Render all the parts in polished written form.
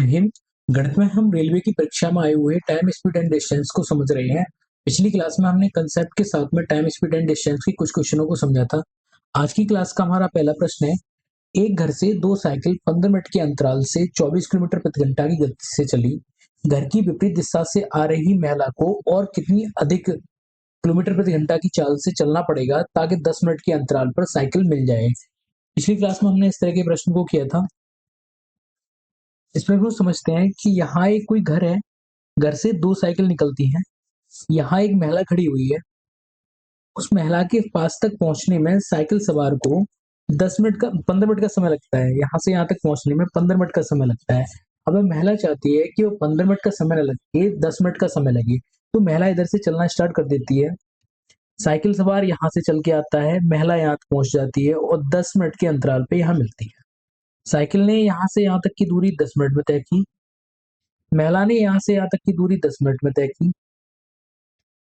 हिंद। गणित में हम रेलवे की परीक्षा में आए हुए टाइम स्पीड एंड डिस्टेंस को समझ रहे हैं। पिछली क्लास में हमने कंसेप्ट के साथ में टाइम स्पीड एंड डिस्टेंस की कुछ क्वेश्चनों को समझा था। आज की क्लास का हमारा पहला प्रश्न है, एक घर से दो साइकिल 15 मिनट के अंतराल से 24 किलोमीटर प्रति घंटा की गति से चली। घर की विपरीत दिशा से आ रही महिला को और कितनी अधिक किलोमीटर प्रति घंटा की चाल से चलना पड़ेगा ताकि 10 मिनट के अंतराल पर साइकिल मिल जाए। पिछली क्लास में हमने इस तरह के प्रश्न को किया था। इसमें हम समझते हैं कि यहाँ एक कोई घर है, घर से दो साइकिल निकलती हैं। यहाँ एक महिला खड़ी हुई है। उस महिला के पास तक पहुंचने में साइकिल सवार को 15 मिनट का समय लगता है। यहाँ से यहाँ तक पहुंचने में 15 मिनट का समय लगता है। अब महिला चाहती है कि वो 15 मिनट का समय न लगे, 10 मिनट का समय लगे। तो महिला इधर से चलना स्टार्ट कर देती है। साइकिल सवार यहाँ से चल के आता है, महिला यहाँ तक पहुंच जाती है और 10 मिनट के अंतराल पे यहाँ मिलती है। साइकिल ने यहाँ से यहाँ तक की दूरी 10 मिनट में तय की। महिला ने यहाँ से यहाँ तक की दूरी 10 मिनट में तय की।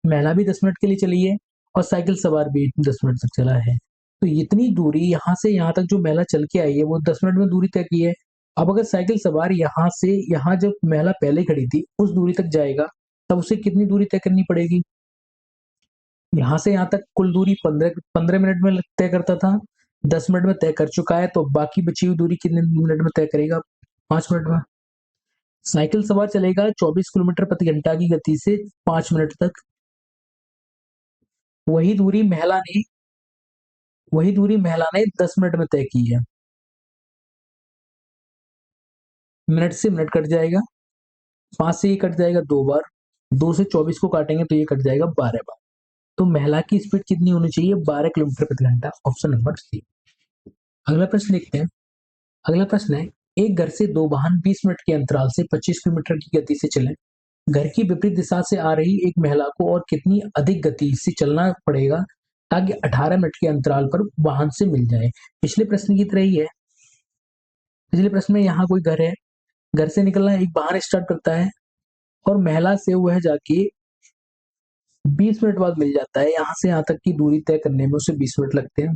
महिला भी 10 मिनट के लिए चली है और साइकिल सवार भी 10 मिनट तक चला है। तो इतनी दूरी यहाँ से यहाँ तक जो महिला चल के आई है वो 10 मिनट में दूरी तय की है। अब अगर साइकिल सवार यहाँ से यहाँ जब महिला पहले खड़ी थी उस दूरी तक जाएगा तब उसे कितनी दूरी तय करनी पड़ेगी? यहाँ से यहाँ तक कुल दूरी 15 मिनट में तय करता था, 10 मिनट में तय कर चुका है, तो बाकी बची हुई दूरी कितने मिनट में तय करेगा? 5 मिनट में। साइकिल सवार चलेगा 24 किलोमीटर प्रति घंटा की गति से 5 मिनट तक। वही दूरी महिला ने 10 मिनट में तय की है। मिनट से मिनट कट जाएगा, 5 से ये कट जाएगा 2 बार, 2 से 24 को काटेंगे तो ये कट जाएगा 12 बार। तो महिला की स्पीड कितनी होनी चाहिए? 12 किलोमीटर प्रति घंटा। Option number C. अगला प्रश्न देखते हैं। अगला प्रश्न है, एक घर से दो वाहन 20 मिनट के अंतराल से 25 किलोमीटर की गति से चले। घर की विपरीत दिशा से आ रही एक महिला को और कितनी अधिक गति से चलना पड़ेगा ताकि 18 मिनट के अंतराल पर वाहन से मिल जाए? पिछले प्रश्न की तरह ही है। पिछले प्रश्न में यहाँ कोई घर है, घर से निकलना एक वाहन स्टार्ट करता है और महिला से वह जाके 20 मिनट बाद मिल जाता है। यहाँ से यहाँ तक की दूरी तय करने में उसे 20 मिनट लगते हैं।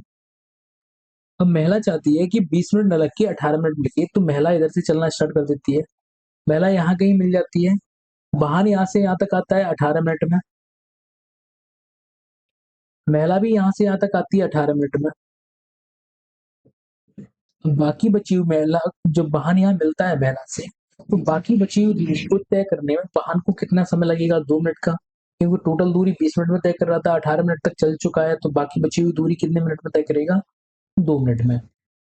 अब महिला चाहती है कि 20 मिनट न लग के 18 मिनट लगे, तो महिला इधर से चलना स्टार्ट कर देती है। महिला यहाँ कहीं मिल जाती है, वाहन यहाँ से यहाँ तक आता है 18 मिनट में। महिला भी यहाँ से यहाँ तक आती है 18 मिनट में। बाकी बची हुई महिला, जब वाहन यहाँ मिलता है महिला से, तो बाकी बची हुई दूरी को तय करने में वाहन को कितना समय लगेगा? 2 मिनट का, क्योंकि टोटल दूरी 20 मिनट में तय कर रहा था, 18 मिनट तक चल चुका है, तो बाकी बची हुई दूरी कितने मिनट में तय करेगा? 2 मिनट में।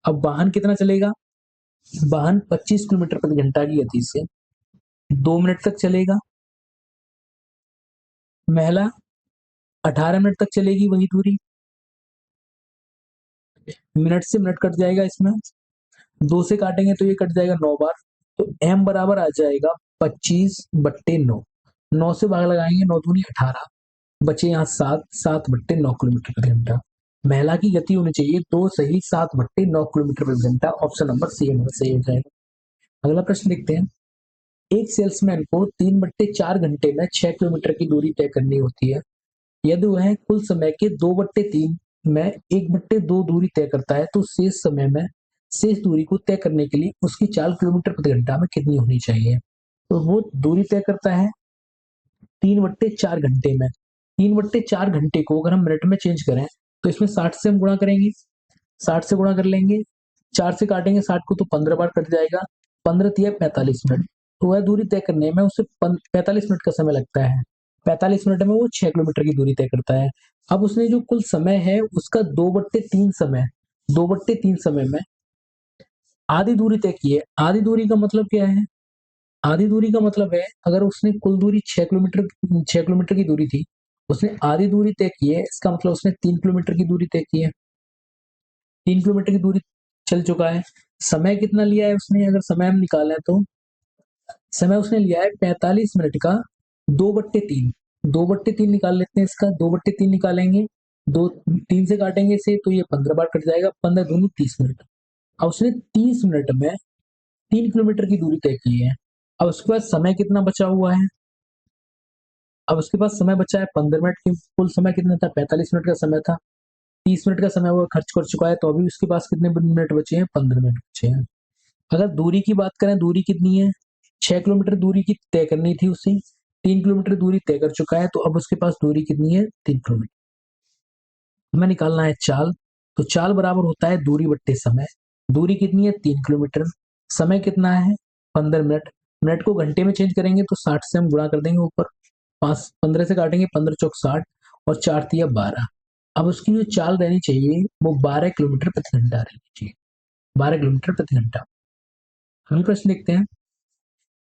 अब वाहन कितना चलेगा? वाहन 25 किलोमीटर प्रति घंटा की गति से 2 मिनट तक चलेगा। महिला 18 मिनट तक चलेगी वही दूरी। मिनट से मिनट कट जाएगा, इसमें 2 से काटेंगे तो ये कट जाएगा 9 बार। तो m बराबर आ जाएगा 25/9। 9 से भाग लगाएंगे, 9 दूनी 18, बचे यहाँ 7/9 किलोमीटर प्रति घंटा। महिला की गति होनी चाहिए 2 सही 7/9 किलोमीटर प्रति घंटा। ऑप्शन नंबर सी सही हो जाएगा। अगला प्रश्न देखते हैं। एक सेल्समैन को 3/4 घंटे में 6 किलोमीटर की दूरी तय करनी होती है। यदि वह कुल समय के 2/3 में 1/2 दूरी तय करता है, तो शेष समय में शेष दूरी को तय करने के लिए उसकी चाल किलोमीटर प्रति घंटा में कितनी होनी चाहिए? तो वो दूरी तय करता है 3/4 घंटे में। 3/4 घंटे को अगर हम मिनट में चेंज करें तो इसमें 60 से हम गुणा करेंगे, 60 से गुणा कर लेंगे, 4 से काटेंगे 60 को तो 15 बार कट जाएगा, 15 तिया 45 मिनट। तो वह दूरी तय करने में उसे 45 मिनट का समय लगता है। 45 मिनट में वो 6 किलोमीटर की दूरी तय करता है। अब उसने जो कुल समय है उसका 2/3 समय में आधी दूरी तय की है। आधी दूरी का मतलब क्या है? आधी दूरी का मतलब है, अगर उसने कुल दूरी 6 किलोमीटर की दूरी थी, उसने आधी दूरी तय की है, इसका मतलब उसने 3 किलोमीटर की दूरी तय की है। 3 किलोमीटर की दूरी चल चुका है। समय कितना लिया है उसने? अगर समय हम निकालें तो समय उसने लिया है 45 मिनट का 2/3। 2/3 निकाल लेते हैं इसका, 2/3 निकालेंगे, 3 से काटेंगे इसे तो ये 15 बार कट जाएगा, 15 दूनी 30 मिनट। अब उसने 30 मिनट में 3 किलोमीटर की दूरी तय की है। अब उसके पास समय कितना बचा हुआ है? अब उसके पास समय बचा है 15 मिनट। की कुल समय कितना था? 45 मिनट का समय था। 30 मिनट का समय वो खर्च कर चुका है, तो अभी उसके पास कितने मिनट बचे हैं? 15 मिनट बचे हैं। अगर दूरी की बात करें, दूरी कितनी है? 6 किलोमीटर दूरी की तय करनी थी उसे, 3 किलोमीटर दूरी तय कर चुका है, तो अब उसके पास दूरी कितनी है? 3 किलोमीटर। हमें निकालना है चाल, तो चाल बराबर होता है दूरी बट्टे समय। दूरी कितनी है? 3 किलोमीटर। समय कितना है? 15 मिनट। मिनट को घंटे में चेंज करेंगे तो 60 से हम गुणा कर देंगे ऊपर, 15 से काटेंगे, 15 चौक 60 और 4 तिया 12। अब उसकी जो चाल रहनी चाहिए वो 12 किलोमीटर प्रति घंटा रहनी चाहिए, 12 किलोमीटर प्रति घंटा। हम प्रश्न देखते हैं,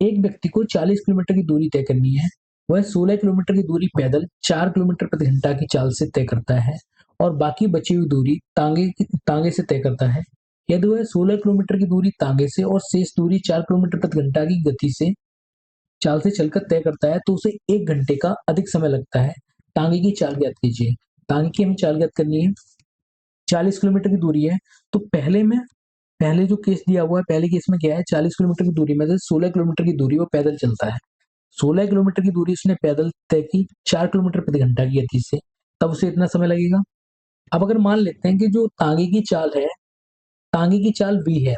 एक व्यक्ति को 40 किलोमीटर की दूरी तय करनी है। वह 16 किलोमीटर की दूरी पैदल 4 किलोमीटर प्रति घंटा की चाल से तय करता है और बाकी बची हुई दूरी तांगे से तय करता है। यदि वह 16 किलोमीटर की दूरी तांगे से और शेष दूरी 4 किलोमीटर प्रति घंटा की गति से चाल से चलकर तय करता है, तो उसे 1 घंटे का अधिक समय लगता है। तांगे की चाल ज्ञात कीजिए। तांगे की हमें चाल ज्ञात करनी है। 40 किलोमीटर की दूरी है, तो पहले जो केस दिया हुआ है, पहले केस में क्या है? 40 किलोमीटर की दूरी में से 16 किलोमीटर की दूरी वो पैदल चलता है। 16 किलोमीटर की दूरी उसने पैदल तय की 4 किलोमीटर प्रति घंटा की गति से, तब उसे इतना समय लगेगा। अब अगर मान लेते हैं कि जो तांगे की चाल है, तांगे की चाल v है,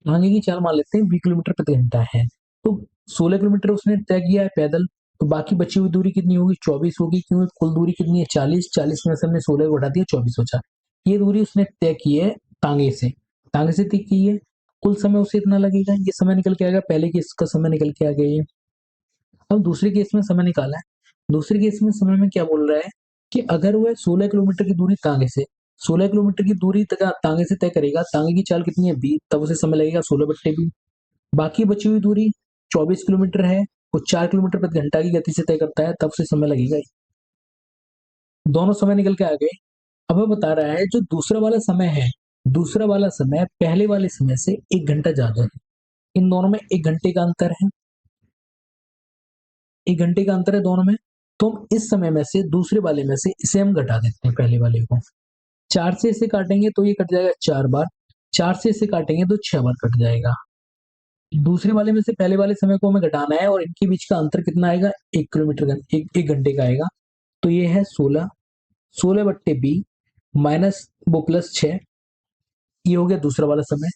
तांगे की चाल मान लेते हैं 20 किलोमीटर प्रति घंटा है, तो 16 किलोमीटर उसने तय किया है पैदल, तो बाकी बची हुई दूरी कितनी होगी? 24 होगी, क्योंकि कुल दूरी कितनी है? 40, 40 में से हमने 16 को घटा दिया, 24 बचा। ये दूरी उसने तय की है तांगे से, तांगे से तय की है, कुल समय उसे इतना लगेगा। ये समय निकल के आएगा, पहले केस का समय निकल के आ गया ये। अब दूसरे केस में समय निकाला है। दूसरे केस में समय में क्या बोल रहा है कि अगर वह 16 किलोमीटर की दूरी तांगे से 16 किलोमीटर की दूरी तक तांगे से तय करेगा, तांगे की चाल कितनी है? 20, तब उसे समय लगेगा 16/20। बाकी बची हुई दूरी 24 किलोमीटर है, वो 4 किलोमीटर प्रति घंटा की गति से तय करता है, तब उसे समय लगेगा। दोनों समय निकल के आ गए। अब वो बता रहा है जो दूसरा वाला समय है, दूसरा वाला समय पहले वाले समय से 1 घंटा ज्यादा है। इन दोनों में 1 घंटे का अंतर है, 1 घंटे का अंतर है दोनों में। तो हम इस समय में से दूसरे वाले में से इसे हम घटा देते हैं पहले वाले को। 4 से इसे काटेंगे तो ये कट जाएगा 4 बार, 4 से इसे काटेंगे तो 6 बार कट जाएगा। दूसरे वाले में से पहले वाले समय को हमें घटाना है और इनके बीच का अंतर कितना आएगा? 1 किलोमीटर का, 1 घंटे का आएगा। तो ये है 16, 16/20 माइनस वो प्लस 6, ये हो गया दूसरा वाला समय।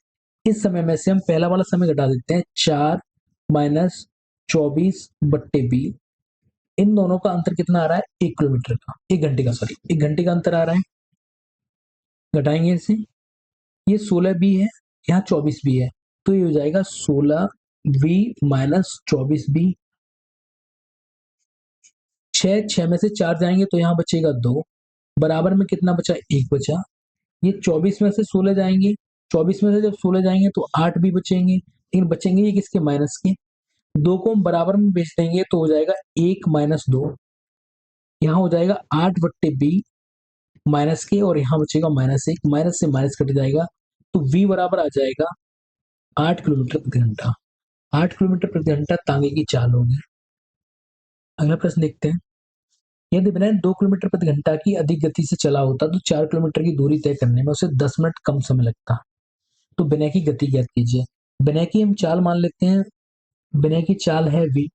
इस समय में से हम पहला वाला समय घटा देते हैं, 4 माइनस 24/20। इन दोनों का अंतर कितना आ रहा है? 1 किलोमीटर का, 1 घंटे का, सॉरी 1 घंटे का अंतर आ रहा है। घटाएंगे इसे, ये 16 बी है, यहाँ 24 बी है, तो ये हो जाएगा 16 बी माइनस 24 बी। 6 में से 4 जाएंगे तो यहाँ बचेगा 2, बराबर में कितना बचा? 1 बचा। ये 24 में से 16 जाएंगे, 24 में से जब 16 जाएंगे तो 8 भी बचेंगे, लेकिन बचेंगे ये किसके? माइनस के। 2 को हम बराबर में बेच देंगे तो हो जाएगा 1 माइनस 2, यहाँ हो जाएगा 8/20 माइनस के, और यहाँ बचेगा -1, माइनस से माइनस कट जाएगा, तो v बराबर आ जाएगा 8 किलोमीटर प्रति घंटा। 8 किलोमीटर प्रति घंटा तांगे की चाल होगी। अगला प्रश्न देखते हैं, यदि विनय 2 किलोमीटर प्रति घंटा की अधिक गति से चला होता तो 4 किलोमीटर की दूरी तय करने में उसे 10 मिनट कम समय लगता। तो विनय की गति ज्ञात कीजिए। विनय की हम चाल मान लेते हैं, विनय की चाल है v,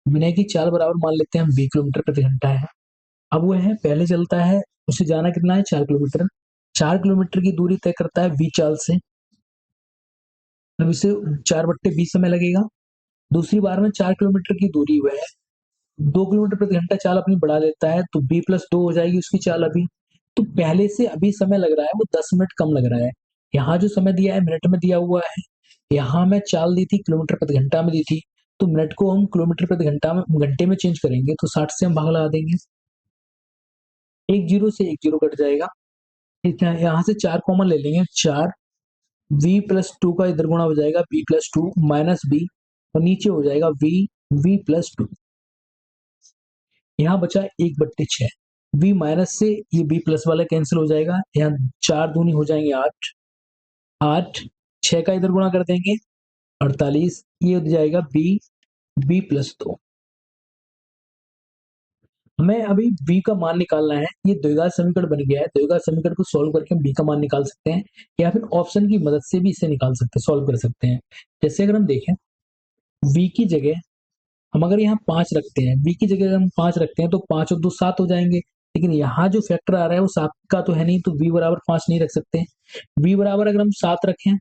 विनय की चाल बराबर मान लेते हैं हम 20 किलोमीटर प्रति घंटा है। अब वह है पहले चलता है, उसे जाना कितना है? 4 किलोमीटर। 4 किलोमीटर की दूरी तय करता है v चाल से, अब इसे 4/20 समय लगेगा। दूसरी बार में 4 किलोमीटर की दूरी वह 2 किलोमीटर प्रति घंटा चाल अपनी बढ़ा लेता है, तो b+2 हो जाएगी उसकी चाल अभी। तो पहले से अभी समय लग रहा है वो 10 मिनट कम लग रहा है। यहाँ जो समय दिया है मिनट में दिया हुआ है, यहाँ मैं चाल दी थी किलोमीटर प्रति घंटा में दी थी, तो मिनट को हम किलोमीटर प्रति घंटा में घंटे में चेंज करेंगे तो 60 से हम भाग लगा देंगे, एक जीरो से एक जीरो कट जाएगा। यहाँ से 4 कॉमन ले लेंगे, 4 v+2 का इधर गुणा हो जाएगा b+2 माइनस b, और नीचे हो जाएगा v+2। यहाँ बचा 1/6, v माइनस से ये b प्लस वाला कैंसिल हो जाएगा, यहाँ 4 दूनी हो जाएंगे 8, 8 6 का इधर गुणा कर देंगे 48, ये हो जाएगा b+2। हमें अभी v का मान निकालना है। ये द्विघात समीकरण बन गया है, द्विघात समीकरण को सॉल्व करके हम v का मान निकाल सकते हैं, या फिर ऑप्शन की मदद से भी इसे निकाल सकते हैं, सॉल्व कर सकते हैं। जैसे अगर हम देखें v की जगह हम अगर यहाँ 5 रखते हैं, v की जगह हम 5 रखते हैं तो 5 और 2 7 हो जाएंगे, लेकिन यहाँ जो फैक्टर आ रहा है वो 7 का तो है नहीं, तो v बराबर 5 नहीं रख सकते। v बराबर अगर हम 7 रखें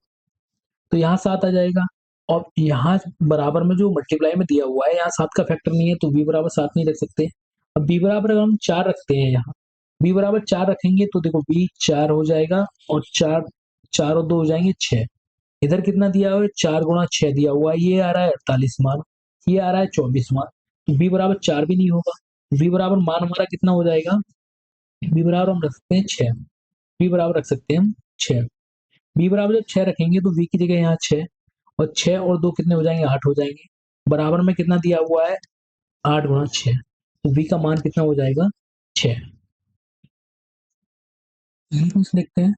तो यहाँ 7 आ जाएगा, और यहाँ बराबर में जो मल्टीप्लाई में दिया हुआ है यहाँ 7 का फैक्टर नहीं है, तो v बराबर 7 नहीं रख सकते। अब v बराबर अगर हम 4 रखते हैं, यहाँ v बराबर 4 रखेंगे तो देखो v 4 हो जाएगा, और 4 4 और 2 हो जाएंगे 6। इधर कितना दिया हुआ है, 4 गुणा 6 दिया हुआ है, ये आ रहा है 48 मान, ये आ रहा है 24 मान, तो v बराबर 4 भी नहीं होगा। v बराबर मान हमारा कितना हो जाएगा, v बराबर हम रख सकते हैं 6, v बराबर रख सकते हैं हम 6। v बराबर जब 6 रखेंगे तो v की जगह यहाँ 6, और 6 और 2 कितने हो जाएंगे, 8 हो जाएंगे। बराबर में कितना दिया हुआ है, 8 गुणा 6, तो v का मान कितना हो जाएगा, 6। देखते हैं,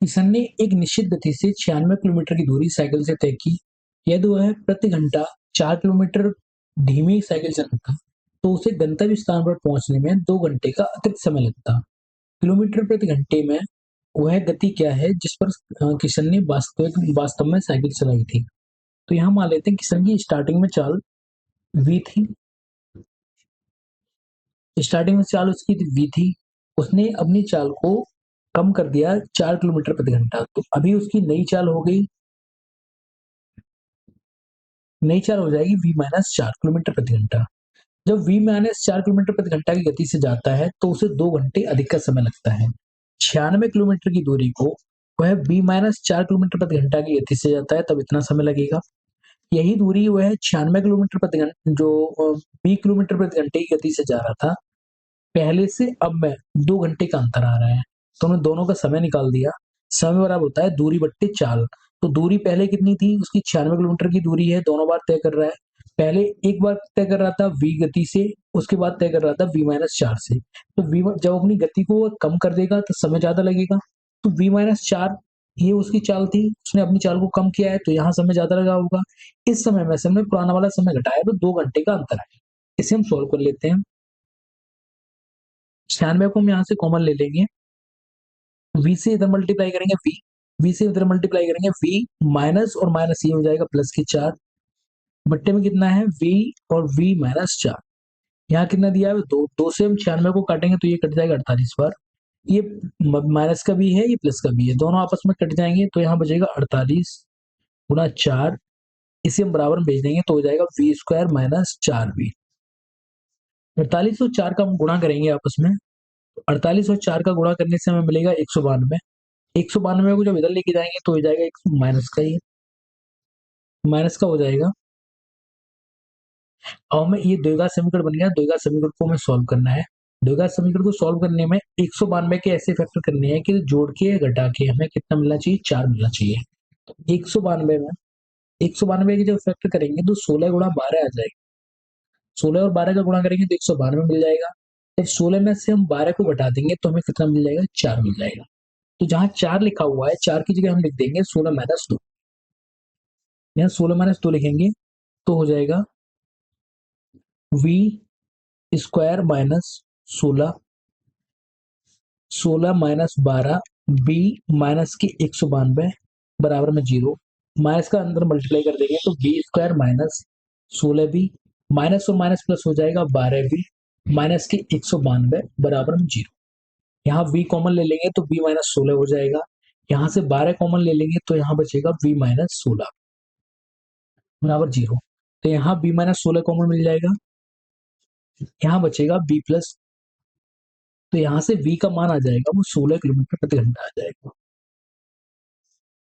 किशन ने एक निश्चित गति से 96 किलोमीटर की दूरी साइकिल से तय की। यदि वह प्रति घंटा 4 किलोमीटर धीमी साइकिल चलाता तो उसे गंतव्य स्थान पर पहुंचने में 2 घंटे का अतिरिक्त समय लगता। किलोमीटर प्रति घंटे में वह गति क्या है जिस पर किशन ने वास्तव में साइकिल चलाई थी। तो यहाँ मान लेते हैं किशन की स्टार्टिंग में चाल v थी, स्टार्टिंग में चाल उसकी v थी, उसने अपनी चाल को कम कर दिया 4 किलोमीटर प्रति घंटा, तो अभी उसकी नई चाल हो गई, नई चाल हो जाएगी v माइनस 4 किलोमीटर प्रति घंटा। जब v माइनस 4 किलोमीटर प्रति घंटा की गति से जाता है तो उसे 2 घंटे अधिक का समय लगता है। 96 किलोमीटर की दूरी को वह v माइनस 4 किलोमीटर प्रति घंटा की गति से जाता है, तब इतना समय लगेगा। यही दूरी वह 96 किलोमीटर प्रति घंटा जो 20 किलोमीटर प्रति घंटे की गति से जा रहा था, पहले से अब में 2 घंटे का अंतर आ रहा है, तो उन्होंने दोनों का समय निकाल दिया। समय बराबर होता है दूरी बट्टे चाल। तो दूरी पहले कितनी थी, उसकी 96 किलोमीटर की दूरी है, दोनों बार तय कर रहा है। पहले एक बार तय कर रहा था v गति से, उसके बाद तय कर रहा था v माइनस 4 से। तो v जब अपनी गति को कम कर देगा तो समय ज्यादा लगेगा, तो v माइनस 4 ये उसकी चाल थी, उसने अपनी चाल को कम किया है तो यहाँ समय ज्यादा लगा होगा। इस समय में से हमने पुराना वाला समय घटाया तो 2 घंटे का अंतर है। इसे हम सोल्व कर लेते हैं। 96 को हम यहाँ से कॉमन ले लेंगे, v से इधर मल्टीप्लाई करेंगे v से इधर मल्टीप्लाई करेंगे v माइनस और माइनस ये हो जाएगा प्लस के 4, बट्टे में कितना है v और v माइनस 4। यहाँ कितना दिया है, 2, 2 से हम 96 को काटेंगे तो ये कट जाएगा 48 बार, ये माइनस का भी है ये प्लस का भी है, दोनों आपस में कट जाएंगे तो यहाँ बचेगा 48 गुणा 4, इसे हम बराबर में भेज देंगे तो हो जाएगा v स्क्वायर माइनस 4v। 48 और 4 का हम गुणा करेंगे आपस में, 48 और 4 का गुणा करने से हमें मिलेगा 192। 192 को जब इधर लेके जाएंगे तो हो जाएगा एक माइनस का, ही माइनस का हो जाएगा। और हमें ये द्विघात समीकरण बन गया, द्विघात समीकरण को हमें सॉल्व करना है। द्विघात समीकरण को सॉल्व करने में 192 के ऐसे फैक्टर करने हैं कि जोड़ के घटा के हमें कितना मिलना चाहिए, 4 मिलना चाहिए। 192 में 192 के जब फैक्टर करेंगे तो 16 गुणा 12 आ जाएगा, 16 और 12 का गुणा करेंगे तो 192 मिल जाएगा। जब 16 में से हम 12 को घटा देंगे तो हमें कितना मिल जाएगा, 4 मिल जाएगा। तो जहां 4 लिखा हुआ है 4 की जगह हम लिख देंगे 16 माइनस 2, यहाँ 16 माइनस 2 लिखेंगे तो हो जाएगा v square minus 16, 16 minus 12 b minus के 192 बराबर में 0, माइनस का अंदर मल्टीप्लाई कर देंगे तो b square minus 16b, minus और माइनस प्लस हो जाएगा 12b माइनस के 192 बराबर में 0। यहाँ v कॉमन ले लेंगे तो b माइनस 16 हो जाएगा, यहाँ से 12 कॉमन ले लेंगे तो यहाँ बचेगा v माइनस 16 बराबर 0। तो यहाँ b माइनस 16 कॉमन मिल जाएगा, यहाँ बचेगा b प्लस, तो यहाँ से v का मान आ जाएगा वो 16 किलोमीटर प्रति घंटा आ जाएगा।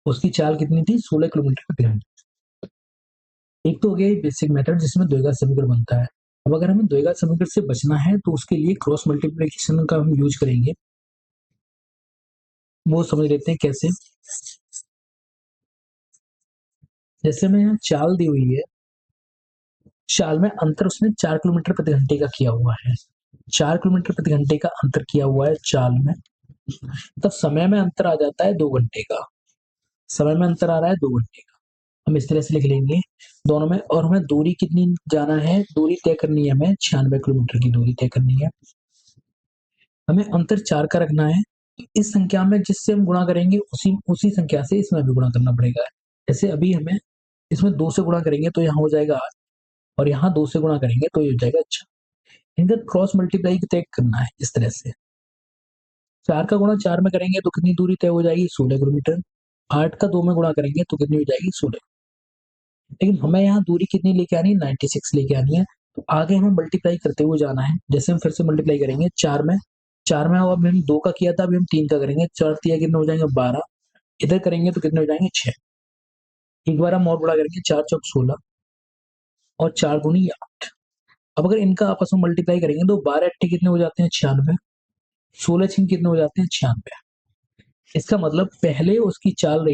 उसकी चाल कितनी थी, 16 किलोमीटर प्रति घंटा। एक तो हो गया बेसिक मेथड जिसमें द्विघात समीकरण बनता है। अब अगर हमें द्विघात समीकरण से बचना है तो उसके लिए क्रॉस मल्टीप्लिकेशन का हम यूज करेंगे, वो समझ लेते हैं कैसे। जैसे में यहाँ चाल दी हुई है, चाल में अंतर उसने 4 किलोमीटर प्रति घंटे का किया हुआ है, 4 किलोमीटर प्रति घंटे का अंतर किया हुआ है चाल में, तब समय में अंतर आ जाता है 2 घंटे का, समय में अंतर आ रहा है 2 घंटे का। हम इस तरह से लिख लेंगे दोनों में, और हमें दूरी कितनी जाना है, दूरी तय करनी है, हमें 96 किलोमीटर की दूरी तय करनी है। हमें अंतर 4 का रखना है, इस संख्या में जिससे हम गुणा करेंगे उसी संख्या से इसमें भी गुणा करना पड़ेगा। जैसे अभी हमें इसमें 2 से गुणा करेंगे तो यहाँ हो जाएगा 8, और यहाँ 2 से गुणा करेंगे तो ये हो जाएगा 6। इनका क्रॉस मल्टीप्लाई तय करना है इस तरह से। 4 का गुणा 4 में करेंगे तो कितनी दूरी तय हो जाएगी 16 किलोमीटर। 8 का 2 में गुणा करेंगे तो कितनी हो जाएगी 16। लेकिन हमें यहाँ दूरी कितनी लेके आनी है 96 लेके आनी है। तो आगे हमें मल्टीप्लाई करते हुए जाना है। जैसे हम फिर से मल्टीप्लाई करेंगे 4 में अब हमने 2 का किया था, अभी हम 3 का करेंगे। 4 तिया कितने हो जाएंगे 12। इधर करेंगे तो कितने हो जाएंगे 6। एक बार हम और गुणा करेंगे 4 चौक 16 और 4 दूनी 8। अब अगर इनका आपस में मल्टीप्लाई करेंगे तो 12 अट्ठे कितने हो जाते हैं 96। 16 छीन कितने हो जाते हैं 96। इसका मतलब पहले उसकी चाल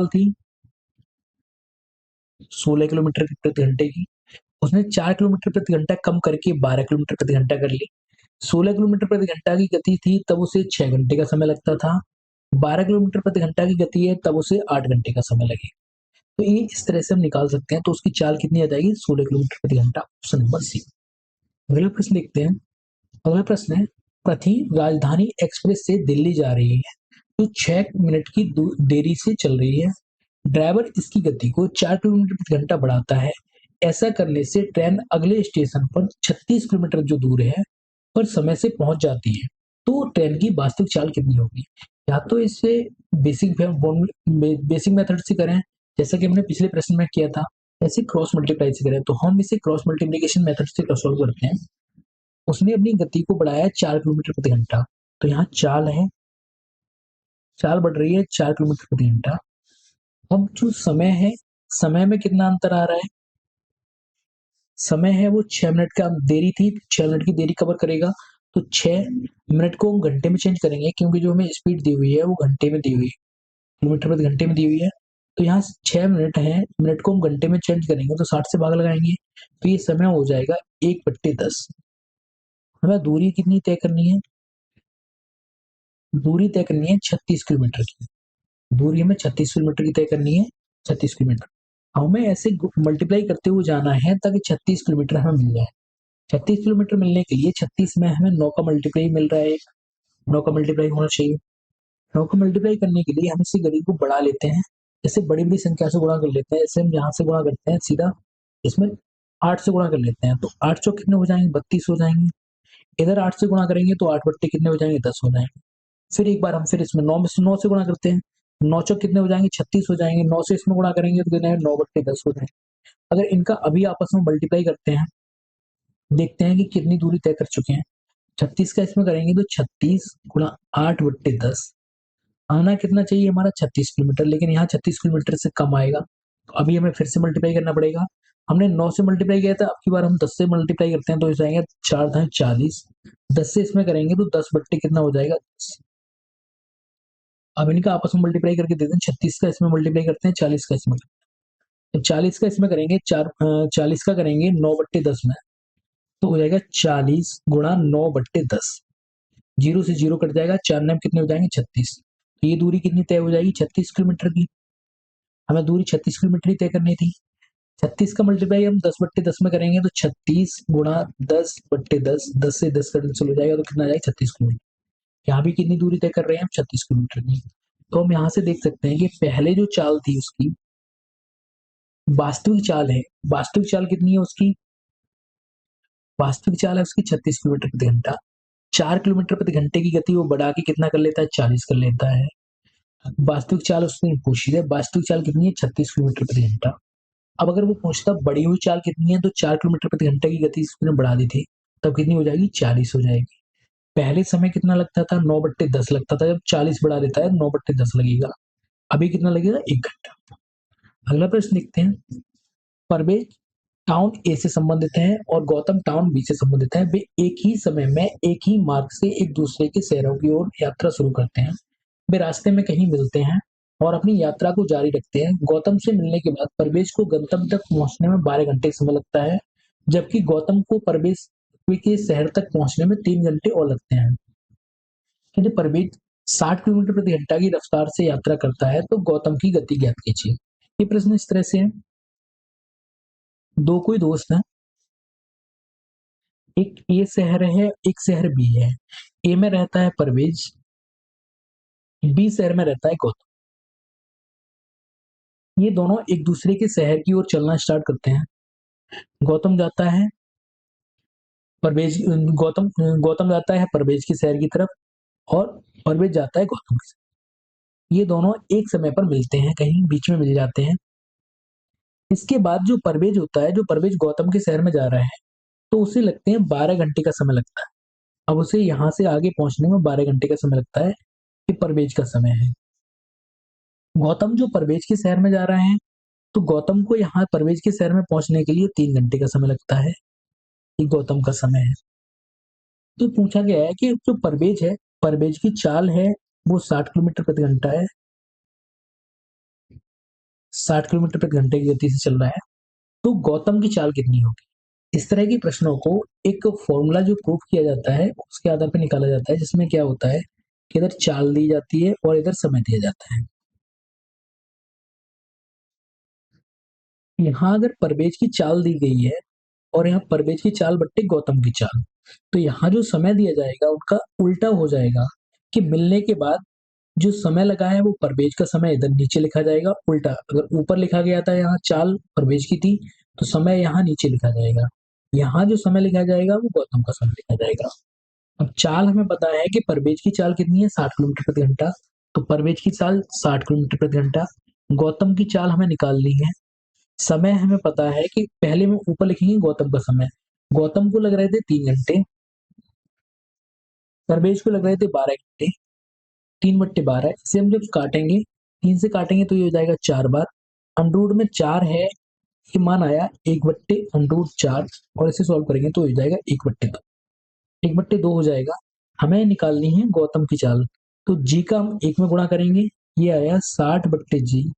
थी 16 किलोमीटर प्रति घंटे की। उसने 4 किलोमीटर प्रति घंटा कम करके 12 किलोमीटर प्रति घंटा कर ली। 16 किलोमीटर प्रति घंटा की गति थी तब उसे 6 घंटे का समय लगता था। 12 किलोमीटर प्रति घंटा की गति है तब उसे 8 घंटे का समय लगे। तो ये इस तरह से हम निकाल सकते हैं। तो उसकी चाल कितनी आ जाएगी 16 किलोमीटर प्रति घंटा, ऑप्शन नंबर सी। अगला प्रश्न देखते हैं। अगला प्रश्न है, प्रथि राजधानी एक्सप्रेस से दिल्ली जा रही है जो 6 मिनट की देरी से चल रही है। ड्राइवर इसकी गति को 4 किलोमीटर प्रति घंटा बढ़ाता है। ऐसा करने से ट्रेन अगले स्टेशन पर 36 किलोमीटर जो दूर है पर समय से पहुंच जाती है। तो ट्रेन की वास्तविक चाल कितनी होगी? या तो इसे बेसिक मेथड से करें जैसा कि हमने पिछले प्रश्न में किया था, ऐसे क्रॉस मल्टीप्लाई से करें। तो हम इसे क्रॉस मल्टीप्लीकेशन मेथड से सॉल्व करते हैं। उसने अपनी गति को बढ़ाया 4 किलोमीटर प्रति घंटा। तो यहाँ चाल बढ़ रही है 4 किलोमीटर प्रति घंटा। अब जो समय है, समय में कितना अंतर आ रहा है? समय है वो 6 मिनट का देरी थी, 6 मिनट की देरी कवर करेगा। तो 6 मिनट को हम घंटे में चेंज करेंगे क्योंकि जो हमें स्पीड दी हुई है वो घंटे में दी हुई है, किलोमीटर प्रति घंटे में दी हुई है। तो यहाँ 6 मिनट है, मिनट को हम घंटे में चेंज करेंगे तो 60 से भाग लगाएंगे तो ये समय हो जाएगा 1/10। हमें दूरी कितनी तय करनी है? दूरी तय करनी है 36 किलोमीटर की। दूरी हमें 36 किलोमीटर की तय करनी है, 36 किलोमीटर। हमें ऐसे मल्टीप्लाई करते हुए जाना है ताकि 36 किलोमीटर हमें मिल जाए। 36 किलोमीटर मिलने के लिए 36 में हमें 9 का मल्टीप्लाई मिल रहा है, 9 का मल्टीप्लाई होना चाहिए। 9 को मल्टीप्लाई करने के लिए हम इसी गणित को बढ़ा लेते हैं। जैसे बड़ी बड़ी संख्या से गुणा कर लेते हैं, जैसे हम यहाँ से गुणा करते हैं सीधा इसमें 8 से गुणा कर लेते हैं। तो 8 चौक कितने हो जाएंगे 32 हो जाएंगे। इधर 8 से गुणा करेंगे तो 8 बट्टे कितने हो जाएंगे 10 हो जाएंगे। फिर एक बार हम फिर इसमें 9 से गुणा करते हैं। 9 चौक कितने हो जाएंगे 36 हो जाएंगे। 9 से इसमें गुणा करेंगे तो कितने 9/10 हो जाएंगे। अगर इनका अभी आपस में मल्टीप्लाई करते हैं, देखते हैं कि कितनी दूरी तय कर चुके हैं। 36 का इसमें करेंगे तो 36 गुणा 8/10 आना कितना चाहिए हमारा 36 किलोमीटर, लेकिन यहाँ 36 किलोमीटर से कम आएगा। तो अभी हमें फिर से मल्टीप्लाई करना पड़ेगा। हमने 9 से मल्टीप्लाई किया था, अब की बार हम 10 से मल्टीप्लाई करते हैं तो इस जाएंगे 4 था 40। 10 से इसमें करेंगे तो 10 बट्टे कितना हो जाएगा 10। अब इनका आपस में मल्टीप्लाई करके देते हैं। 36 का इसमें मल्टीप्लाई करते हैं, 40 का इसमें। तो 40 का इसमें करेंगे 40 का करेंगे 9/10 में तो हो जाएगा 40 गुणा 9/10। जीरो से जीरो कट जाएगा, 4 नाम कितने हो जाएंगे 36। तो ये दूरी कितनी तय हो जाएगी 36 किलोमीटर की। हमें दूरी 36 किलोमीटर ही तय करनी थी। 36 का मल्टीप्लाई हम 10/10 में करेंगे तो 36 गुणा 10/10, 10 से 10 कैंसिल हो जाएगा तो कितना जाएगा 36 किलोमीटर। यहाँ भी कितनी दूरी तय कर रहे हैं हम 36 किलोमीटर की। तो हम यहाँ से देख सकते हैं कि पहले जो चाल थी उसकी वास्तविक चाल है, वास्तविक चाल कितनी है उसकी? वास्तविक चाल है उसकी 36 किलोमीटर प्रति घंटा। 4 किलोमीटर प्रति घंटे की गति वो बढ़ा के कितना कर लेता है 40 कर लेता है। वास्तविक चाल उसने पूछी है, वास्तविक चाल कितनी है 36 किलोमीटर प्रति घंटा। अब अगर वो पूछता बढ़ी हुई चाल कितनी है तो 4 किलोमीटर प्रति घंटे की गति उसने बढ़ा दी थी, तब कितनी हो जाएगी 40 हो जाएगी। पहले समय कितना लगता था 9/10 लगता था, जब 40 बढ़ा देता है 9/10 लगेगा। अभी कितना लगेगा 1 घंटा। अगला प्रश्न देखते हैं। परवेज टाउन ए से संबंधित है और गौतम टाउन बी से संबंधित है। वे एक ही समय में एक ही मार्ग से एक दूसरे के शहरों की ओर यात्रा शुरू करते हैं। वे रास्ते में कहीं मिलते हैं और अपनी यात्रा को जारी रखते हैं। गौतम से मिलने के बाद परवेज को गंतव्य तक पहुंचने में 12 घंटे समय लगता है, जबकि गौतम को परवेज के शहर तक पहुंचने में 3 घंटे और लगते हैं। यदि परवेज 60 किलोमीटर प्रति घंटा की रफ्तार से यात्रा करता है तो गौतम की गति ज्ञात कीजिए। ये प्रश्न इस तरह से है। दो कोई दोस्त है, एक ए शहर है एक शहर बी है। ए में रहता है परवेज, बी शहर में रहता है गौतम। ये दोनों एक दूसरे के शहर की ओर चलना स्टार्ट करते हैं। गौतम जाता है परवेज गौतम गौतम जाता है परवेज के शहर की तरफ और परवेज जाता है गौतम के शहर। ये दोनों एक समय पर मिलते हैं, कहीं बीच में मिल जाते हैं। इसके बाद जो परवेज होता है, जो परवेज गौतम के शहर में जा रहा है, तो उसे लगते हैं 12 घंटे का समय लगता है। अब उसे यहाँ से आगे पहुंचने में 12 घंटे का समय लगता है, ये परवेज का समय है। गौतम जो परवेज के शहर में जा रहा है, तो गौतम को यहाँ परवेज के शहर में पहुंचने के लिए 3 घंटे का समय लगता है, ये गौतम का समय है। तो पूछा गया है कि जो परवेज है, परवेज की चाल है वो 60 किलोमीटर प्रति घंटा है, 60 किलोमीटर प्रति घंटे की गति से चल रहा है, तो गौतम की चाल कितनी होगी? इस तरह के प्रश्नों को एक फॉर्मूला जो प्रूव किया जाता है उसके आधार पर निकाला जाता है, जिसमें क्या होता है कि इधर चाल दी जाती है और इधर समय दिया जाता है। यहाँ अगर परवेज की चाल दी गई है और यहाँ परवेज की चाल बट्टे गौतम की चाल, तो यहाँ जो समय दिया जाएगा उनका उल्टा हो जाएगा कि मिलने के बाद जो समय लगा है वो परवेज का समय इधर नीचे लिखा जाएगा उल्टा। अगर ऊपर लिखा गया था यहाँ चाल परवेज की थी, तो समय यहाँ नीचे लिखा जाएगा। यहाँ जो समय लिखा जाएगा वो गौतम का समय लिखा जाएगा। अब चाल हमें पता है कि परवेज की चाल कितनी है, 60 किलोमीटर प्रति घंटा, तो परवेज की चाल 60 किलोमीटर प्रति घंटा। गौतम की चाल हमें निकालनी है। समय हमें पता है कि पहले में ऊपर लिखेंगे गौतम का समय। गौतम को लग रहे थे 3 घंटे, परवेज को लग रहे थे 12 घंटे। 3/12 इसे हम जब काटेंगे, 3 से काटेंगे तो ये हो जाएगा 4 बार। अंडरूट में 4 है, ये मान आया 1/√4 और इसे सॉल्व करेंगे तो हो जाएगा 1/2। 1/2 हो जाएगा। हमें निकालनी है गौतम की चाल, तो जी का हम 1 में गुणा करेंगे, ये आया 60/जी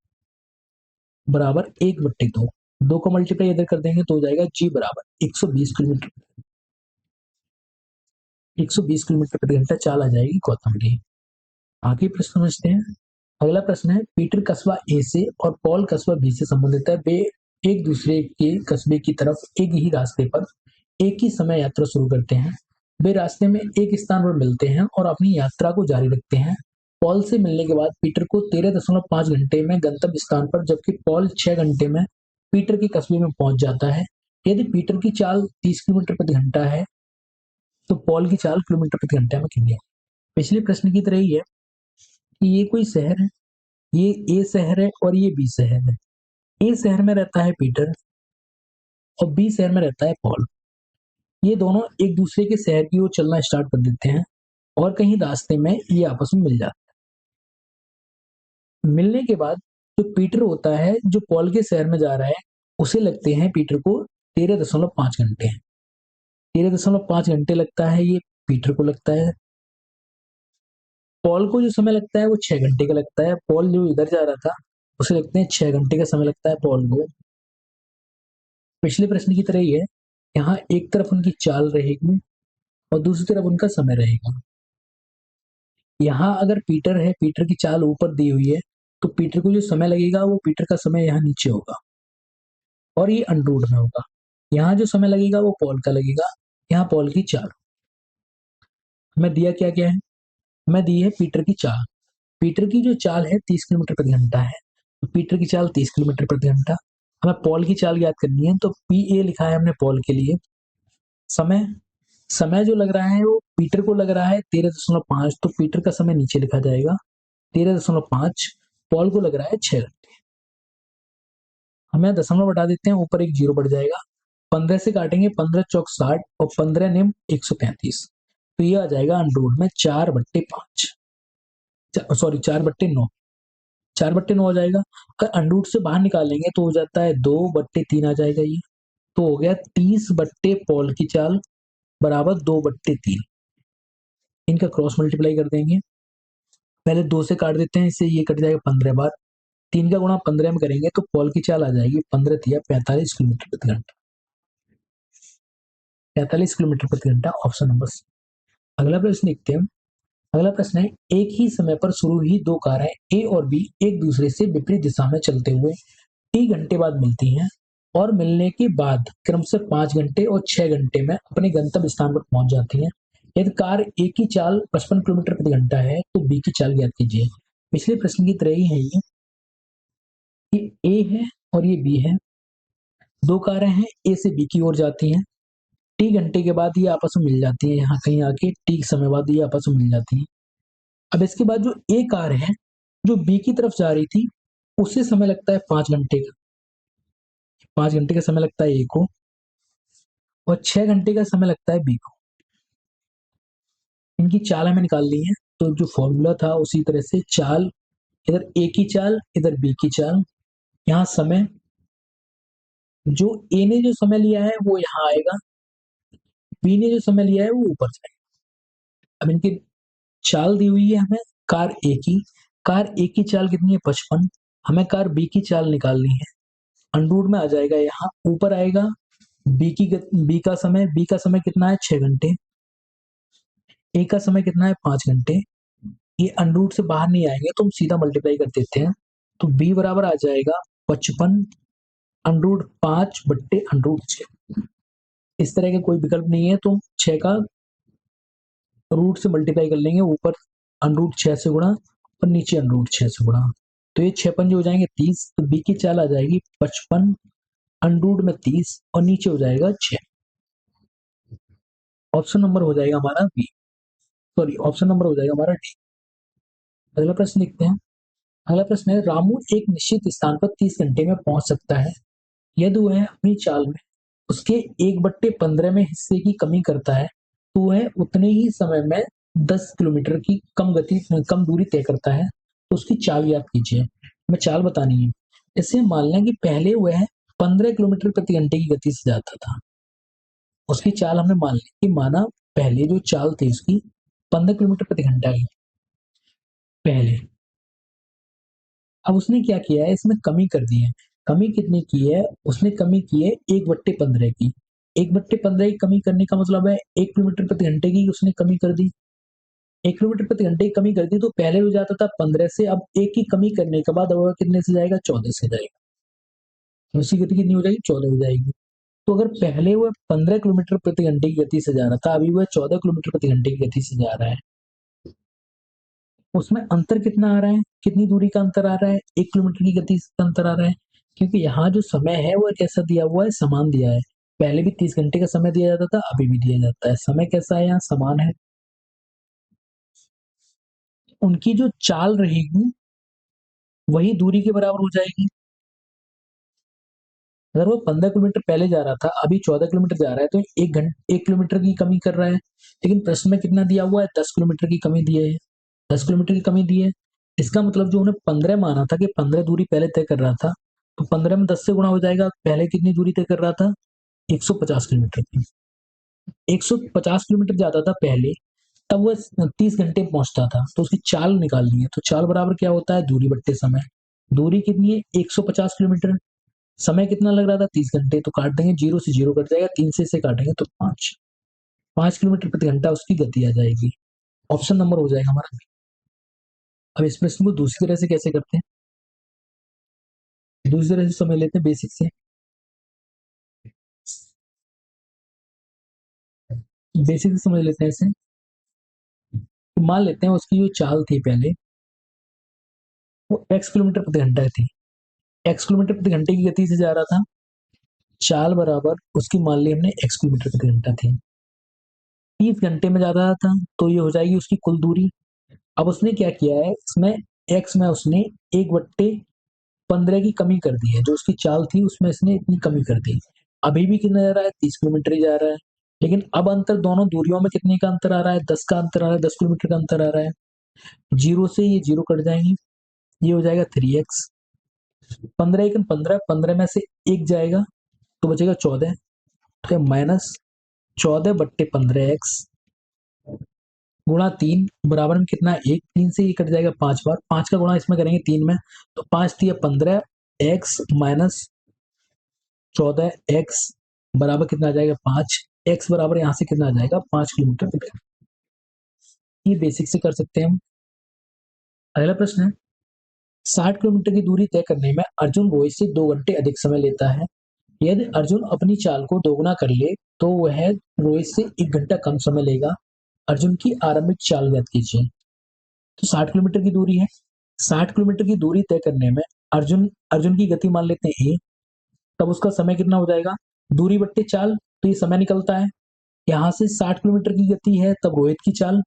बराबर 1/2। 2 को मल्टीप्लाई इधर कर देंगे तो हो जाएगा जी बराबर 120 किलोमीटर, 120 किलोमीटर प्रति घंटा चाल आ जाएगी गौतम की। आगे प्रश्न समझते हैं। अगला प्रश्न है, पीटर कस्बा ए से और पॉल कस्बा बी से संबंधित है। वे एक दूसरे के कस्बे की तरफ एक ही रास्ते पर एक ही समय यात्रा शुरू करते हैं। वे रास्ते में एक स्थान पर मिलते हैं और अपनी यात्रा को जारी रखते हैं। पॉल से मिलने के बाद पीटर को 13.5 घंटे में गंतव्य स्थान पर, जबकि पॉल 6 घंटे में पीटर के कस्बे में पहुंच जाता है। यदि पीटर की चाल 30 किलोमीटर प्रति घंटा है, तो पॉल की चाल किलोमीटर प्रति घंटा में कितनी है? पिछले प्रश्न की तरह ही है कि ये कोई शहर है, ये ए शहर है और ये बी शहर है। ए शहर में रहता है पीटर और बी शहर में रहता है पॉल। ये दोनों एक दूसरे के शहर की ओर चलना स्टार्ट कर देते हैं और कहीं रास्ते में ये आपस में मिल जाते हैं। मिलने के बाद जो पीटर होता है, जो पॉल के शहर में जा रहा है, उसे लगते हैं पीटर को 13.5 घंटे। 13.5 घंटे लगता है ये पीटर को लगता है। पॉल को जो समय लगता है वो 6 घंटे का लगता है। पॉल जो इधर जा रहा था उसे लगते हैं 6 घंटे का समय लगता है पॉल को। पिछले प्रश्न की तरह ही है, यहाँ एक तरफ उनकी चाल रहेगी और दूसरी तरफ उनका समय रहेगा। यहाँ अगर पीटर है, पीटर की चाल ऊपर दी हुई है, तो पीटर को जो समय लगेगा वो पीटर का समय यहाँ नीचे होगा और ये अंडररूट में होगा। यहाँ जो समय लगेगा वो पॉल का लगेगा, यहाँ पॉल की चाल। हमें दिया क्या क्या है? हमें दी है पीटर की चाल। पीटर की जो चाल है 30 किलोमीटर प्रति घंटा है, तो पीटर की चाल 30 किलोमीटर प्रति घंटा। हमें पॉल की चाल याद करनी है, तो पी ए लिखा है हमने पॉल के लिए। समय, समय जो लग रहा है वो पीटर को लग रहा है 13.5, तो पीटर का समय नीचे लिखा जाएगा 13.5। पॉल को लग रहा है 6 घंटे। हमें दशमलव बढ़ा देते हैं, ऊपर एक जीरो बढ़ जाएगा। 15 से काटेंगे, 15 चौक 60 और 15 निम 135, तो ये आ जाएगा अंडरूट में 4/5, सॉरी 4/9, 4/9 हो जाएगा। अगर अंडरूट से बाहर निकालेंगे तो हो जाता है 2/3 आ जाएगा। ये तो हो गया 30 बट्टे पॉल की चाल बराबर 2/3। इनका क्रॉस मल्टीप्लाई कर देंगे, पहले 2 से काट देते हैं, इससे ये कट जाएगा 15 बार। 3 का गुणा 15 में करेंगे तो पॉल की चाल आ जाएगी 15 तिया 45 किलोमीटर प्रति घंटा। 45 किलोमीटर प्रति घंटा, ऑप्शन नंबर सी। अगला प्रश्न देखते हैं। अगला प्रश्न है, एक ही समय पर शुरू ही दो कारें ए और बी एक दूसरे से विपरीत दिशा में चलते हुए टी घंटे बाद मिलती हैं और मिलने के बाद क्रमशः 5 घंटे और 6 घंटे में अपने गंतव्य स्थान पर पहुंच जाती हैं। यदि कार ए की चाल 55 किलोमीटर प्रति घंटा है तो बी की चाल ज्ञात कीजिए। पिछले प्रश्न की तरह ही है ये ए है और ये बी है। दो कारें हैं, ए से बी की ओर जाती हैं। टी घंटे के बाद ये आपस में मिल जाती है, यहाँ कहीं आके टी समय बाद ये आपस में मिल जाती है। अब इसके बाद जो ए कार है, जो बी की तरफ जा रही थी, उसे समय लगता है 5 घंटे का। 5 घंटे का समय लगता है ए को और 6 घंटे का समय लगता है बी को। इनकी चाल हमें निकालनी है, तो जो फॉर्मूला था उसी तरह से चाल, इधर ए की चाल, इधर बी की चाल, यहाँ समय, जो ए ने जो समय लिया है वो यहाँ आएगा, बी ने जो समय लिया है वो ऊपर जाएगा। अब इनकी चाल दी हुई है हमें कार ए की, कार ए की चाल कितनी है 55, हमें कार बी की चाल निकालनी है, अंडररूट में आ जाएगा, यहाँ ऊपर आएगा बी का समय कितना है 6 घंटे, ए का समय कितना है 5 घंटे, ये अंडररूट से बाहर नहीं आएंगे तो हम सीधा मल्टीप्लाई कर देते हैं, तो बी बराबर आ जाएगा 55 अंडररूट 5 बट्टे अंडररूट 6। इस तरह का कोई विकल्प नहीं है तो 6 का रूट से मल्टीप्लाई कर लेंगे, ऊपर अंडरूट 6 से गुणा और नीचे अंडरूट 6 से गुणा, तो ये 6 पंजे हो जाएंगे 30, तो बी की चाल आ जाएगी 55 अंडरूट में 30 और नीचे हो जाएगा 6। ऑप्शन नंबर हो जाएगा हमारा बी, सॉरी ऑप्शन नंबर हो जाएगा हमारा डी। अगला प्रश्न लिखते हैं। अगला प्रश्न है, रामू एक निश्चित स्थान पर 30 घंटे में पहुंच सकता है यदि वह अपनी चाल में उसके 1/15 में हिस्से की कमी करता है तो वह उतने ही समय में 10 किलोमीटर की कम दूरी तय करता है, तो उसकी चाल याद कीजिए। हमें चाल बतानी है। इससे मान लें कि पहले वह 15 किलोमीटर प्रति घंटे की गति से जाता था, उसकी चाल हमने मान ली कि माना पहले जो चाल थी उसकी 15 किलोमीटर प्रति घंटा की पहले। अब उसने क्या किया है, इसमें कमी कर दी है। कमी कितनी की है, उसने कमी की है 1/15 की। 1/15 की कमी करने का मतलब है 1 किलोमीटर प्रति घंटे की उसने कमी कर दी। 1 किलोमीटर प्रति घंटे की कमी कर दी तो पहले हो जाता था 15 से, अब 1 की कमी करने के बाद अब कितने से जाएगा 14 से जाएगा, तो उसकी गति कितनी हो जाएगी 14 हो जाएगी। तो अगर पहले वह 15 किलोमीटर प्रति घंटे की गति से जा रहा था, अभी वह 14 किलोमीटर प्रति घंटे की गति से जा रहा है, उसमें अंतर कितना आ रहा है, कितनी दूरी का अंतर आ रहा है, 1 किलोमीटर की गति का अंतर आ रहा है, क्योंकि यहाँ जो समय है वो कैसा दिया हुआ है, समान दिया है। पहले भी 30 घंटे का समय दिया जाता था, अभी भी दिया जाता है, समय कैसा है यहाँ समान है। उनकी जो चाल रहेगी वही दूरी के बराबर हो जाएगी। अगर वो 15 किलोमीटर पहले जा रहा था, अभी 14 किलोमीटर जा रहा है, तो 1 किलोमीटर की कमी कर रहा है, लेकिन प्रश्न में कितना दिया हुआ है 10 किलोमीटर की कमी दी है, 10 किलोमीटर की कमी दी है। इसका मतलब जो उन्हें 15 माना था कि 15 दूरी पहले तय कर रहा था, तो 15 में 10 से गुणा हो जाएगा, पहले कितनी दूरी तय कर रहा था 150 किलोमीटर की। 150 किलोमीटर जाता था पहले, तब वह 30 घंटे में पहुंचता था, तो उसकी चाल निकालनी है, तो चाल बराबर क्या होता है दूरी बट्टे समय। दूरी कितनी है 150 किलोमीटर, समय कितना लग रहा था 30 घंटे, तो काट देंगे, 0 से 0 कट जाएगा, 3 से काटेंगे तो 5 किलोमीटर प्रति घंटा उसकी गति आ जाएगी। ऑप्शन नंबर हो जाएगा हमारा। अब इस प्रश्न को दूसरी तरह से कैसे करते हैं, दूसरी तरह से समझ लेते हैं बेसिक से। बेसिक से समझ लेते हैं इसे। तो मान लेते हैं उसकी जो चाल थी पहले वो x किलोमीटर प्रति घंटा थी, x किलोमीटर प्रति घंटे की गति से जा रहा था, चाल बराबर उसकी मान ली हमने x किलोमीटर प्रति घंटा थी, 30 घंटे में जा रहा था, तो ये हो जाएगी उसकी कुल दूरी। अब उसने क्या किया है, इसमें x में उसने 1/15 की कमी कर दी है, जो उसकी चाल थी उसमें इसने इतनी कमी कर दी। अभी भी कितना जा रहा है 30 किलोमीटर ही जा रहा है, लेकिन अब अंतर दोनों दूरियों में कितने का अंतर आ रहा है 10 का अंतर आ रहा है, 10 किलोमीटर का अंतर आ रहा है। 0 से ये 0 कट जाएंगे, ये हो जाएगा 3x, 15 एक 15, 15 में से 1 जाएगा तो बचेगा 14, तो -14/15x गुणा 3 बराबर में कितना 1, 3 से ये कट जाएगा 5 बार, 5 का गुणा इसमें करेंगे 3 में, तो 5 3 15 x माइनस 14x बराबर कितना आ जाएगा 5, x बराबर यहाँ से कितना आ जाएगा 5 किलोमीटर। ये बेसिक से कर सकते हैं हम। अगला प्रश्न है, 60 किलोमीटर की दूरी तय करने में अर्जुन रोहित से 2 घंटे अधिक समय लेता है, यदि अर्जुन अपनी चाल को दोगुना कर ले तो वह रोहित से 1 घंटा कम समय लेगा, अर्जुन की आरंभिक चाल ज्ञात कीजिए। तो 60 किलोमीटर की दूरी है, 60 किलोमीटर की दूरी तय करने में अर्जुन अर्जुन की गति मान लेते हैं a, तब उसका समय कितना हो जाएगा दूरी बट्टे चाल, तो ये समय निकलता है, यहाँ से 60 किलोमीटर की गति है, तब रोहित की चाल।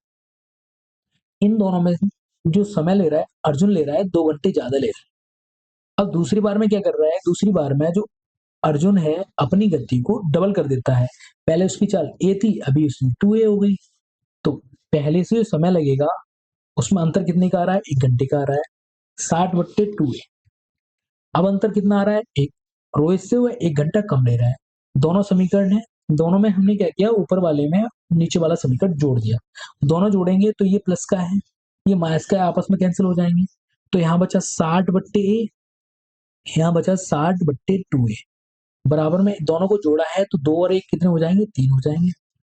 इन दोनों में जो समय ले रहा है, अर्जुन ले रहा है 2 घंटे ज़्यादा ले रहा है। अब दूसरी बार में क्या कर रहा है, दूसरी बार में जो अर्जुन है अपनी गति को डबल कर देता है। पहले उसकी चाल ए थी, अभी उसकी 2a हो गई। तो पहले से जो समय लगेगा उसमें अंतर कितने का आ रहा है, 1 घंटे का आ रहा है, 60/2a। अब अंतर कितना आ रहा है, 1। रोहित से वो 1 घंटा कम ले रहा है। दोनों समीकरण है, दोनों में हमने क्या किया, ऊपर वाले में नीचे वाला समीकरण जोड़ दिया। दोनों जोड़ेंगे तो ये प्लस का है, ये माइनस का है, आपस में कैंसिल हो जाएंगे। तो यहाँ बचा 60/a, यहाँ बचा 60/2a। बराबर में दोनों को जोड़ा है तो 2 और 1 कितने हो जाएंगे, 3 हो जाएंगे।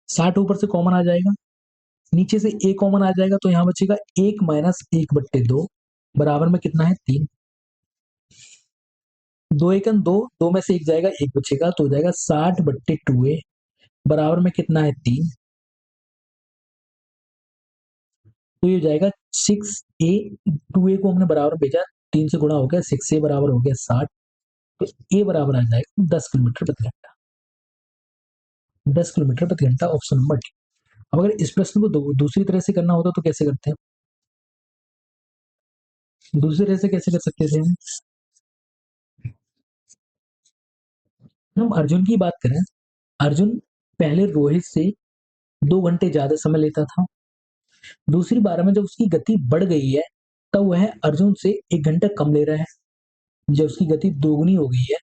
60 ऊपर से कॉमन आ जाएगा, नीचे से a कॉमन आ जाएगा, तो यहाँ बचेगा 1 - 1/2, बराबर में कितना है, 3। 2 एकन 2, 2 में से 1 जाएगा, 1 बचेगा, तो हो जाएगा 60/2a, बराबर में कितना है, 3। तो ये हो जाएगा 6a। 2a को हमने बराबर भेजा, 3 से गुणा हो गया, 6a बराबर हो गया 60। तो a बराबर आ जाएगा 10 किलोमीटर प्रति घंटा। 10 किलोमीटर प्रति घंटा, ऑप्शन नंबर डी। अब अगर इस प्रश्न को दूसरी तरह से करना होता तो कैसे करते हैं, दूसरी तरह से कैसे कर सकते थे हम अर्जुन की बात करें, अर्जुन पहले रोहित से 2 घंटे ज्यादा समय लेता था। दूसरी बार में जब उसकी गति बढ़ गई है, तब वह अर्जुन से 1 घंटा कम ले रहा है। जब उसकी गति दोगुनी हो गई है,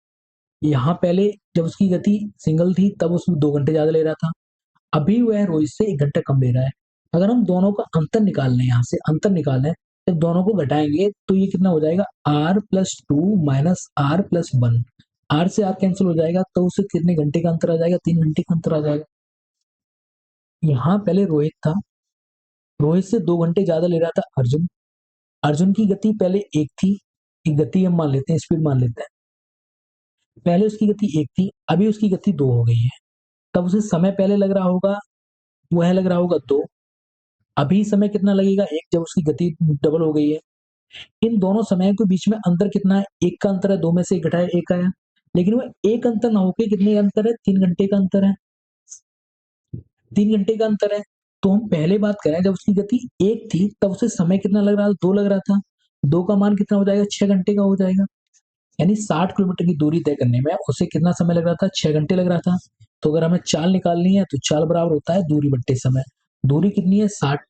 यहाँ पहले जब उसकी गति सिंगल थी तब उसमें 2 घंटे ज्यादा ले रहा था, अभी वह रोहित से 1 घंटा कम ले रहा है। अगर हम दोनों का अंतर निकाल लें, यहाँ से अंतर निकाल लें, जब दोनों को घटाएंगे तो ये कितना हो जाएगा, r+2 - r+1। r से r कैंसिल हो जाएगा, तो उससे कितने घंटे का अंतर आ जाएगा, 3 घंटे का अंतर आ जाएगा। यहाँ पहले रोहित था, रोहित से 2 घंटे ज्यादा ले रहा था अर्जुन। अर्जुन की गति पहले 1 थी, एक गति हम मान लेते हैं, स्पीड मान लेते हैं। पहले उसकी गति 1 थी, अभी उसकी गति 2 हो गई है। तब उसे समय पहले लग रहा होगा, वह लग रहा होगा 2। अभी समय कितना लगेगा, 1, जब उसकी गति डबल हो गई है। इन दोनों समय के बीच में अंतर कितना है, 1 का अंतर है, 2 में से 1 घटाया 1 आया। लेकिन वो 1 अंतर ना होके कितने का अंतर है, 3 घंटे का अंतर है। 3 घंटे का अंतर है। तो हम पहले बात करें, जब उसकी गति 1 थी तब उसे समय कितना लग रहा था, 2 लग रहा था। 2 का मान कितना हो जाएगा, 6 घंटे का हो जाएगा। यानी 60 किलोमीटर की दूरी तय करने में उसे कितना समय लग रहा था, 6 घंटे लग रहा था। तो अगर हमें चाल निकालनी है तो चाल बराबर होता है दूरी बट्टे समय। दूरी कितनी है, 60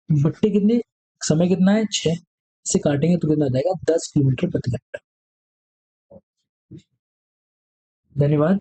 बट्टे कितने, समय कितना है, 6 से काटेंगे तो कितना आ जाएगा, 10 किलोमीटर प्रति घंटा। धन्यवाद।